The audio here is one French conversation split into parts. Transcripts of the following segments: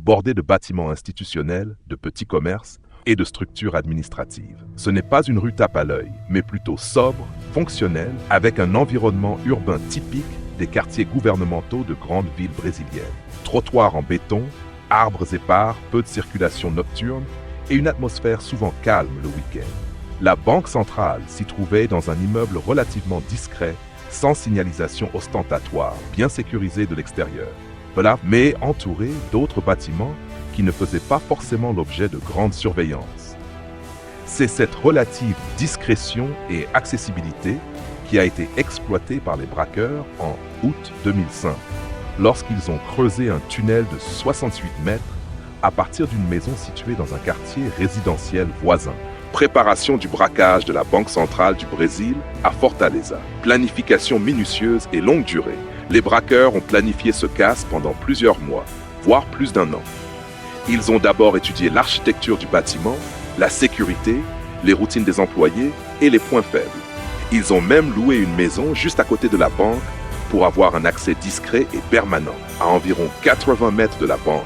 bordée de bâtiments institutionnels, de petits commerces et de structures administratives. Ce n'est pas une rue tape à l'œil, mais plutôt sobre, fonctionnelle, avec un environnement urbain typique des quartiers gouvernementaux de grandes villes brésiliennes. Trottoirs en béton, arbres épars, peu de circulation nocturne et une atmosphère souvent calme le week-end. La banque centrale s'y trouvait dans un immeuble relativement discret, sans signalisation ostentatoire, bien sécurisé de l'extérieur. Voilà, mais entouré d'autres bâtiments qui ne faisaient pas forcément l'objet de grande surveillance. C'est cette relative discrétion et accessibilité qui a été exploitée par les braqueurs en août 2005, lorsqu'ils ont creusé un tunnel de 68 mètres à partir d'une maison située dans un quartier résidentiel voisin. Préparation du braquage de la Banque centrale du Brésil à Fortaleza. Planification minutieuse et longue durée. Les braqueurs ont planifié ce casse pendant plusieurs mois, voire plus d'un an. Ils ont d'abord étudié l'architecture du bâtiment, la sécurité, les routines des employés et les points faibles. Ils ont même loué une maison juste à côté de la banque pour avoir un accès discret et permanent à environ 80 mètres de la banque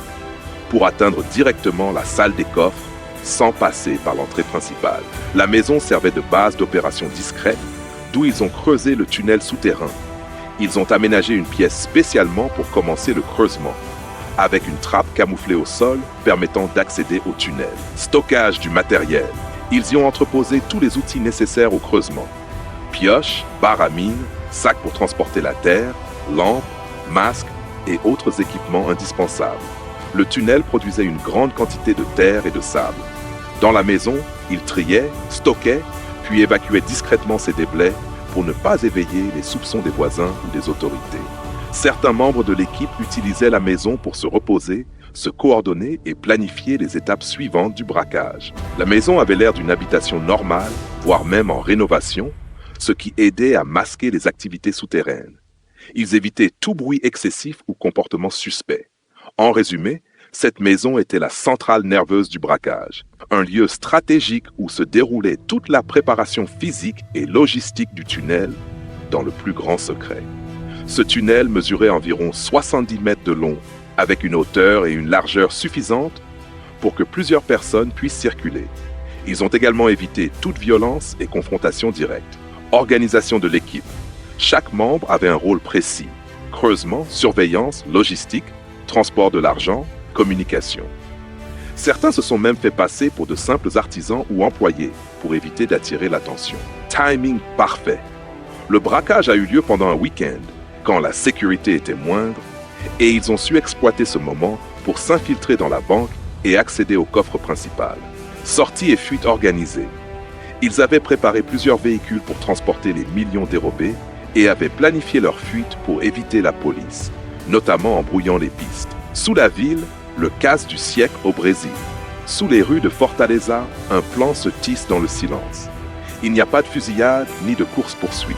pour atteindre directement la salle des coffres sans passer par l'entrée principale. La maison servait de base d'opération discrète, d'où ils ont creusé le tunnel souterrain. Ils ont aménagé une pièce spécialement pour commencer le creusement, avec une trappe camouflée au sol permettant d'accéder au tunnel. Stockage du matériel. Ils y ont entreposé tous les outils nécessaires au creusement. Pioches, barres à mine, sacs pour transporter la terre, lampes, masques et autres équipements indispensables. Le tunnel produisait une grande quantité de terre et de sable. Dans la maison, ils triaient, stockaient, puis évacuaient discrètement ces déblais pour ne pas éveiller les soupçons des voisins ou des autorités. Certains membres de l'équipe utilisaient la maison pour se reposer, se coordonner et planifier les étapes suivantes du braquage. La maison avait l'air d'une habitation normale, voire même en rénovation, ce qui aidait à masquer les activités souterraines. Ils évitaient tout bruit excessif ou comportement suspect. En résumé, cette maison était la centrale nerveuse du braquage, un lieu stratégique où se déroulait toute la préparation physique et logistique du tunnel dans le plus grand secret. Ce tunnel mesurait environ 70 mètres de long, avec une hauteur et une largeur suffisantes pour que plusieurs personnes puissent circuler. Ils ont également évité toute violence et confrontation directe. Organisation de l'équipe. Chaque membre avait un rôle précis. Creusement, surveillance, logistique, transport de l'argent, communication. Certains se sont même fait passer pour de simples artisans ou employés pour éviter d'attirer l'attention. Timing parfait. Le braquage a eu lieu pendant un week-end, quand la sécurité était moindre, et ils ont su exploiter ce moment pour s'infiltrer dans la banque et accéder au coffre principal. Sortie et fuite organisée. Ils avaient préparé plusieurs véhicules pour transporter les millions dérobés et avaient planifié leur fuite pour éviter la police, notamment en brouillant les pistes. Sous la ville, le casse du siècle au Brésil. Sous les rues de Fortaleza, un plan se tisse dans le silence. Il n'y a pas de fusillade ni de course-poursuite.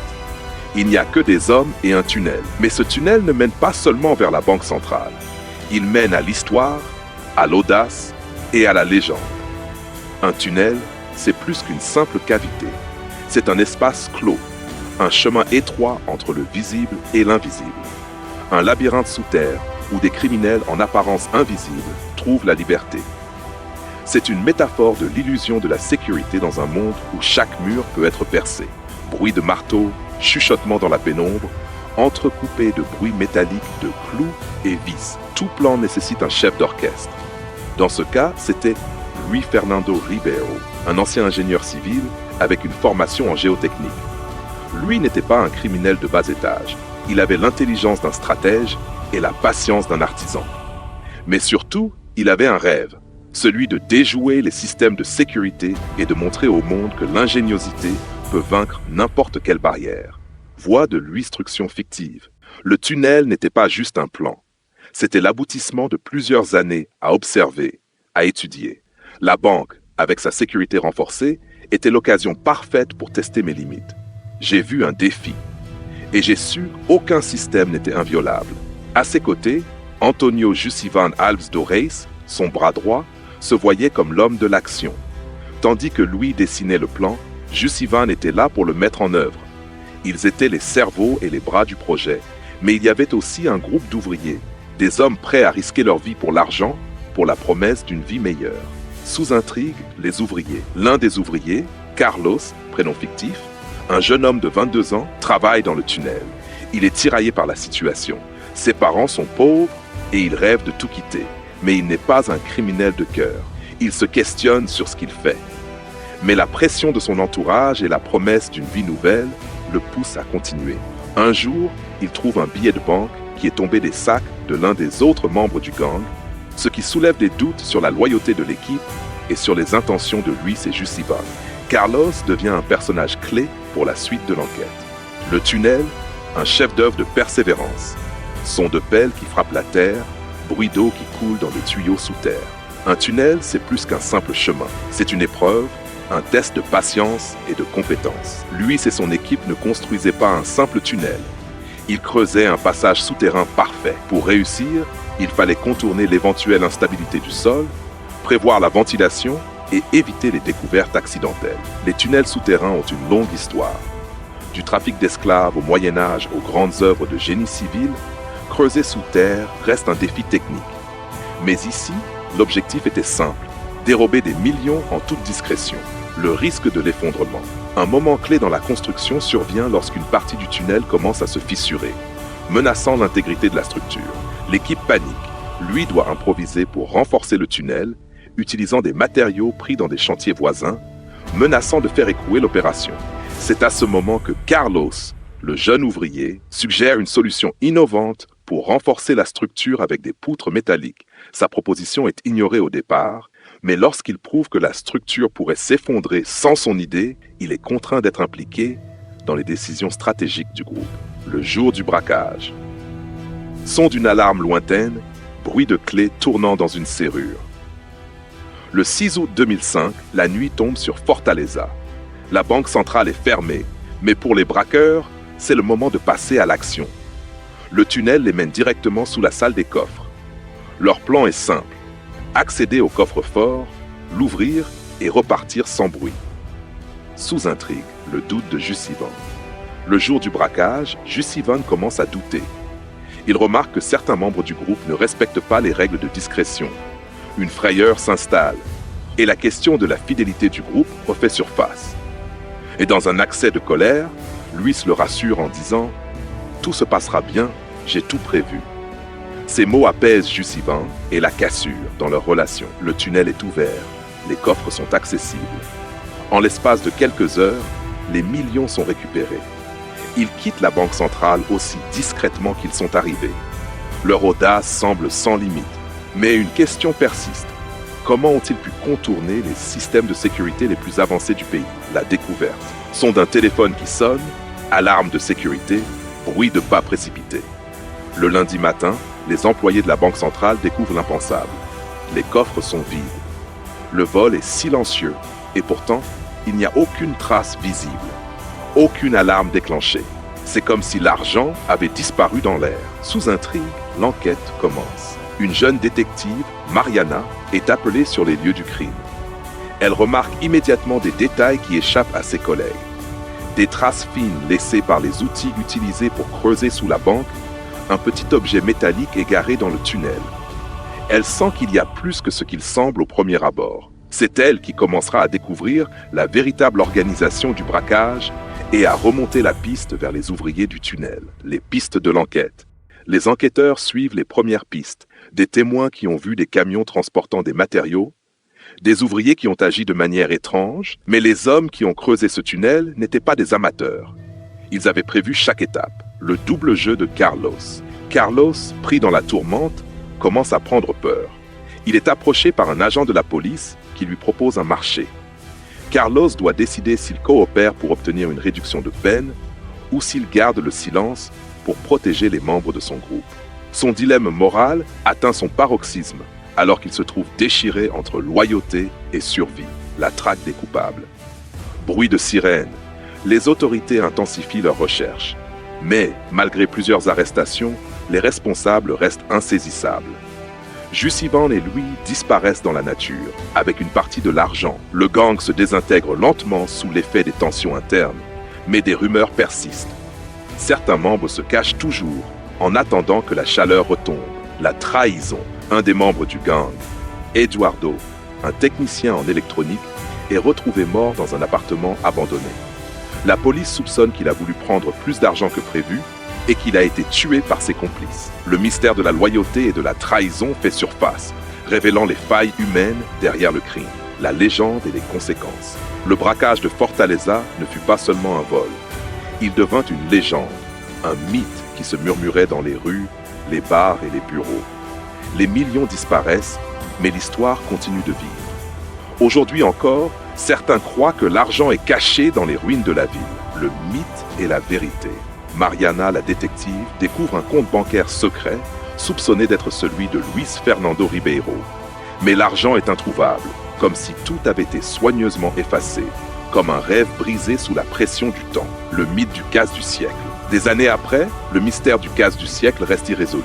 Il n'y a que des hommes et un tunnel. Mais ce tunnel ne mène pas seulement vers la Banque centrale. Il mène à l'histoire, à l'audace et à la légende. Un tunnel, c'est plus qu'une simple cavité. C'est un espace clos, un chemin étroit entre le visible et l'invisible. Un labyrinthe sous terre où des criminels en apparence invisibles trouvent la liberté. C'est une métaphore de l'illusion de la sécurité dans un monde où chaque mur peut être percé. Bruit de marteau, chuchotement dans la pénombre, entrecoupé de bruits métalliques de clous et vis. Tout plan nécessite un chef d'orchestre. Dans ce cas, c'était Luis Fernando Ribeiro, un ancien ingénieur civil avec une formation en géotechnique. Lui n'était pas un criminel de bas étage. Il avait l'intelligence d'un stratège et la patience d'un artisan. Mais surtout, il avait un rêve, celui de déjouer les systèmes de sécurité et de montrer au monde que l'ingéniosité peut vaincre n'importe quelle barrière. Voie de l'instruction fictive. Le tunnel n'était pas juste un plan. C'était l'aboutissement de plusieurs années à observer, à étudier. La banque, avec sa sécurité renforcée, était l'occasion parfaite pour tester mes limites. J'ai vu un défi. Et j'ai su qu'aucun système n'était inviolable. À ses côtés, Antonio Jussivan Alves do Reis, son bras droit, se voyait comme l'homme de l'action. Tandis que Louis dessinait le plan, Jussivan était là pour le mettre en œuvre. Ils étaient les cerveaux et les bras du projet, mais il y avait aussi un groupe d'ouvriers, des hommes prêts à risquer leur vie pour l'argent, pour la promesse d'une vie meilleure. Sous intrigue, les ouvriers. L'un des ouvriers, Carlos, prénom fictif, un jeune homme de 22 ans, travaille dans le tunnel. Il est tiraillé par la situation. Ses parents sont pauvres et il rêve de tout quitter. Mais il n'est pas un criminel de cœur. Il se questionne sur ce qu'il fait. Mais la pression de son entourage et la promesse d'une vie nouvelle le poussent à continuer. Un jour, il trouve un billet de banque qui est tombé des sacs de l'un des autres membres du gang, ce qui soulève des doutes sur la loyauté de l'équipe et sur les intentions de Luis et Jussivan. Carlos devient un personnage clé pour la suite de l'enquête. Le tunnel, un chef-d'œuvre de persévérance. Son de pelle qui frappe la terre, bruit d'eau qui coule dans des tuyaux sous terre. Un tunnel, c'est plus qu'un simple chemin. C'est une épreuve, un test de patience et de compétence. Luis et son équipe ne construisaient pas un simple tunnel. Ils creusaient un passage souterrain parfait. Pour réussir, il fallait contourner l'éventuelle instabilité du sol, prévoir la ventilation et éviter les découvertes accidentelles. Les tunnels souterrains ont une longue histoire. Du trafic d'esclaves au Moyen-Âge aux grandes œuvres de génie civil, creuser sous terre reste un défi technique. Mais ici, l'objectif était simple, dérober des millions en toute discrétion. Le risque de l'effondrement. Un moment clé dans la construction survient lorsqu'une partie du tunnel commence à se fissurer, menaçant l'intégrité de la structure. L'équipe panique. Lui doit improviser pour renforcer le tunnel, utilisant des matériaux pris dans des chantiers voisins, menaçant de faire écrouer l'opération. C'est à ce moment que Carlos, le jeune ouvrier, suggère une solution innovante pour renforcer la structure avec des poutres métalliques. Sa proposition est ignorée au départ, mais lorsqu'il prouve que la structure pourrait s'effondrer sans son idée, il est contraint d'être impliqué dans les décisions stratégiques du groupe. Le jour du braquage. Son d'une alarme lointaine, bruit de clés tournant dans une serrure. Le 6 août 2005, la nuit tombe sur Fortaleza. La banque centrale est fermée, mais pour les braqueurs, c'est le moment de passer à l'action. Le tunnel les mène directement sous la salle des coffres. Leur plan est simple. Accéder au coffre-fort, l'ouvrir et repartir sans bruit. Sous intrigue, le doute de Jussivan. Le jour du braquage, Jussivan commence à douter. Il remarque que certains membres du groupe ne respectent pas les règles de discrétion. Une frayeur s'installe et la question de la fidélité du groupe refait surface. Et dans un accès de colère, Luis le rassure en disant « Tout se passera bien, j'ai tout prévu ». Ces mots apaisent Jussivan et la cassure dans leur relation. Le tunnel est ouvert, les coffres sont accessibles. En l'espace de quelques heures, les millions sont récupérés. Ils quittent la banque centrale aussi discrètement qu'ils sont arrivés. Leur audace semble sans limite. Mais une question persiste. Comment ont-ils pu contourner les systèmes de sécurité les plus avancés du pays? La découverte. Son d'un téléphone qui sonne, alarme de sécurité, bruit de pas précipités. Le lundi matin, les employés de la banque centrale découvrent l'impensable. Les coffres sont vides. Le vol est silencieux et pourtant, il n'y a aucune trace visible. Aucune alarme déclenchée. C'est comme si l'argent avait disparu dans l'air. Sous intrigue, l'enquête commence. Une jeune détective, Mariana, est appelée sur les lieux du crime. Elle remarque immédiatement des détails qui échappent à ses collègues. Des traces fines laissées par les outils utilisés pour creuser sous la banque, un petit objet métallique égaré dans le tunnel. Elle sent qu'il y a plus que ce qu'il semble au premier abord. C'est elle qui commencera à découvrir la véritable organisation du braquage et à remonter la piste vers les ouvriers du tunnel. Les pistes de l'enquête. Les enquêteurs suivent les premières pistes, des témoins qui ont vu des camions transportant des matériaux, des ouvriers qui ont agi de manière étrange, mais les hommes qui ont creusé ce tunnel n'étaient pas des amateurs. Ils avaient prévu chaque étape, le double jeu de Carlos. Carlos, pris dans la tourmente, commence à prendre peur. Il est approché par un agent de la police qui lui propose un marché. Carlos doit décider s'il coopère pour obtenir une réduction de peine ou s'il garde le silence pour protéger les membres de son groupe. Son dilemme moral atteint son paroxysme alors qu'il se trouve déchiré entre loyauté et survie, la traque des coupables. Bruit de sirène. Les autorités intensifient leurs recherches. Mais, malgré plusieurs arrestations, les responsables restent insaisissables. Jussivan et Louis disparaissent dans la nature, avec une partie de l'argent. Le gang se désintègre lentement sous l'effet des tensions internes, mais des rumeurs persistent. Certains membres se cachent toujours, en attendant que la chaleur retombe. La trahison. Un des membres du gang, Eduardo, un technicien en électronique, est retrouvé mort dans un appartement abandonné. La police soupçonne qu'il a voulu prendre plus d'argent que prévu et qu'il a été tué par ses complices. Le mystère de la loyauté et de la trahison fait surface, révélant les failles humaines derrière le crime, la légende et les conséquences. Le braquage de Fortaleza ne fut pas seulement un vol. Il devint une légende, un mythe qui se murmurait dans les rues, les bars et les bureaux. Les millions disparaissent, mais l'histoire continue de vivre. Aujourd'hui encore, certains croient que l'argent est caché dans les ruines de la ville. Le mythe et la vérité. Mariana, la détective, découvre un compte bancaire secret, soupçonné d'être celui de Luis Fernando Ribeiro. Mais l'argent est introuvable, comme si tout avait été soigneusement effacé, comme un rêve brisé sous la pression du temps. Le mythe du casse du siècle. Des années après, le mystère du casse du siècle reste irrésolu.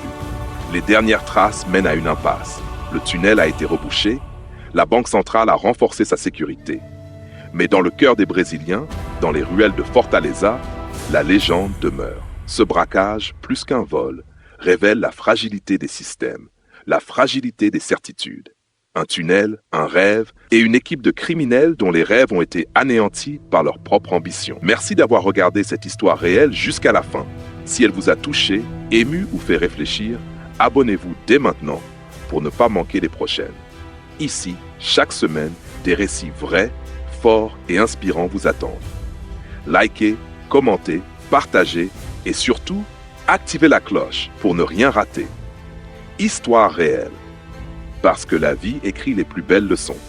Les dernières traces mènent à une impasse. Le tunnel a été rebouché, la Banque centrale a renforcé sa sécurité. Mais dans le cœur des Brésiliens, dans les ruelles de Fortaleza, la légende demeure. Ce braquage, plus qu'un vol, révèle la fragilité des systèmes, la fragilité des certitudes. Un tunnel, un rêve et une équipe de criminels dont les rêves ont été anéantis par leur propre ambition. Merci d'avoir regardé cette histoire réelle jusqu'à la fin. Si elle vous a touché, ému ou fait réfléchir, abonnez-vous dès maintenant pour ne pas manquer les prochaines. Ici, chaque semaine, des récits vrais, forts et inspirants vous attendent. Likez, commentez, partagez et surtout, activez la cloche pour ne rien rater. Histoire réelle. Parce que la vie écrit les plus belles leçons.